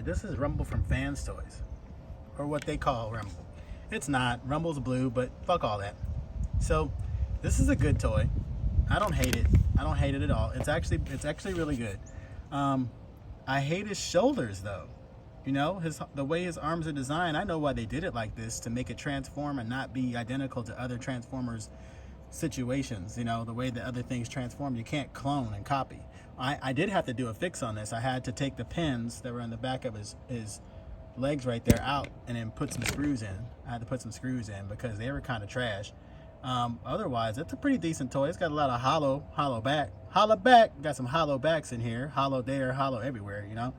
this is Rumble from Fanstoys, or what they call Rumble. It's not. Rumble's blue, but fuck all that. So, this is a good toy. I don't hate it. I don't hate it at all. It's actually really good. I hate his shoulders though. You know, the way his arms are designed. I know why they did it like this, to make it transform and not be identical to other Transformers situations. You know, the way that other things transform, you can't clone and copy. I did have to do a fix on this. I had to take the pins that were in the back of his legs right there out and then put some screws in. I had to put some screws in because they were kind of trash. Otherwise, it's a pretty decent toy. It's got a lot of hollow back. Got some hollow backs in here. Hollow there, hollow everywhere, you know.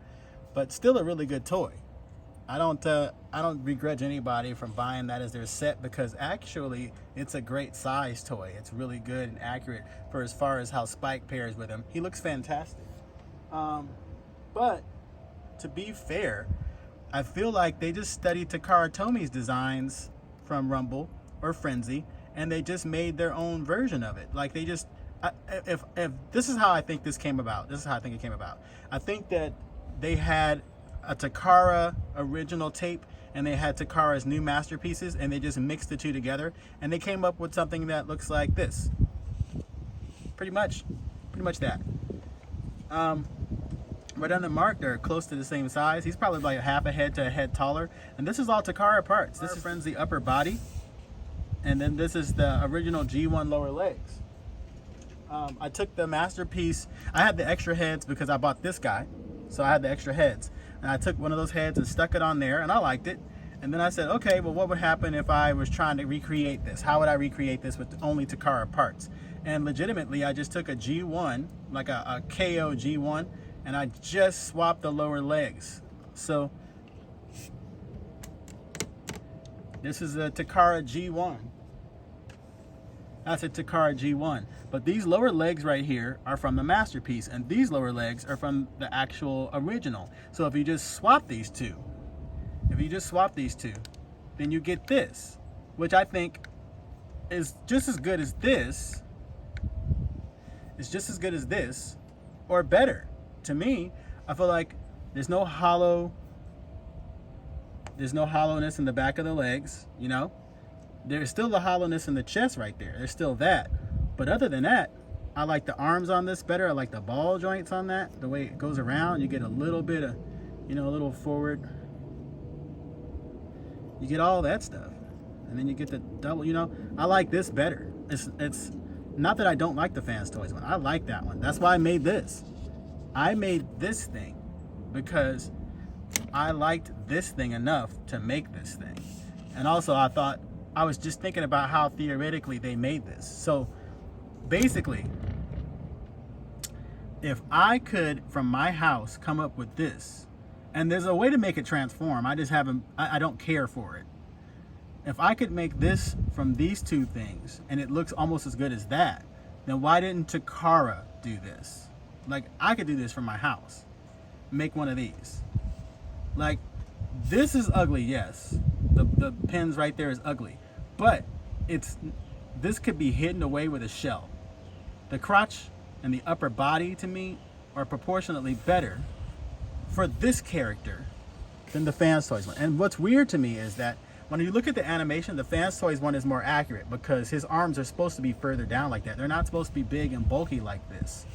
But still a really good toy. I don't begrudge anybody from buying that as their set, because actually it's a great size toy. It's really good and accurate for as far as how Spike pairs with him. He looks fantastic. But to be fair, I feel like they just studied Takara Tomi's designs from Rumble or Frenzy, and they just made their own version of it. Like they just, if this is how I think this came about. This is how I think it came about. I think that they had a Takara original tape and they had Takara's new masterpieces, and they just mixed the two together and they came up with something that looks like this. Pretty much that. Right on the mark, they're close to the same size. He's probably like half a head to a head taller. And this is all Takara parts. This is the upper body. And then this is the original G1 lower legs. I took the masterpiece. I had the extra heads because I bought this guy. So I had the extra heads. And I took one of those heads and stuck it on there, and I liked it. And then I said, okay, well, what would happen if I was trying to recreate this? How would I recreate this with only Takara parts? And legitimately, I just took a G1, like a KO G1, and I just swapped the lower legs. So this is a Takara G1. That's a Takara G1. But these lower legs right here are from the masterpiece, and these lower legs are from the actual original. So if you just swap these two, then you get this, which I think is just as good as this. It's just as good as this, or better. To me, I feel like there's no hollowness in the back of the legs, you know? There's still the hollowness in the chest right there. There's still that. But other than that, I like the arms on this better. I like the ball joints on that. The way it goes around, you get a little bit of, you know, a little forward. You get all that stuff. And then you get the double, you know. I like this better. It's not that I don't like the Fanstoys one. I like that one. That's why I made this. I made this thing because I liked this thing enough to make this thing. And also I was just thinking about how theoretically they made this. So basically, if I could, from my house, come up with this, and there's a way to make it transform, I don't care for it. If I could make this from these two things, and it looks almost as good as that, then why didn't Takara do this? Like, I could do this from my house. Make one of these. Like, this is ugly, yes. The pins right there is ugly. But this could be hidden away with a shell. The crotch and the upper body, to me, are proportionately better for this character than the Fanstoys one. And what's weird to me is that when you look at the animation, the Fanstoys one is more accurate because his arms are supposed to be further down like that. They're not supposed to be big and bulky like this.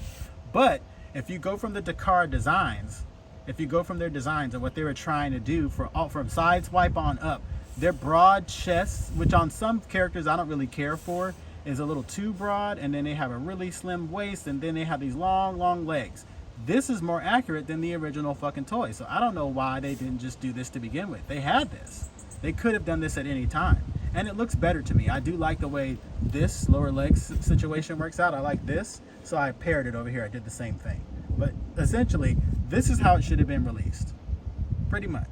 But if you go from the Takara designs, and what they were trying to do from Sideswipe on up, their broad chests, which on some characters I don't really care for, is a little too broad, and then they have a really slim waist, and then they have these long legs. This is more accurate than the original fucking toy. So I don't know why they didn't just do this to begin with. They had this. They could have done this at any time. And it looks better to me. I do like the way this lower legs situation works out. I like this. So I paired it over here. I did the same thing. But essentially, this is how it should have been released. Pretty much.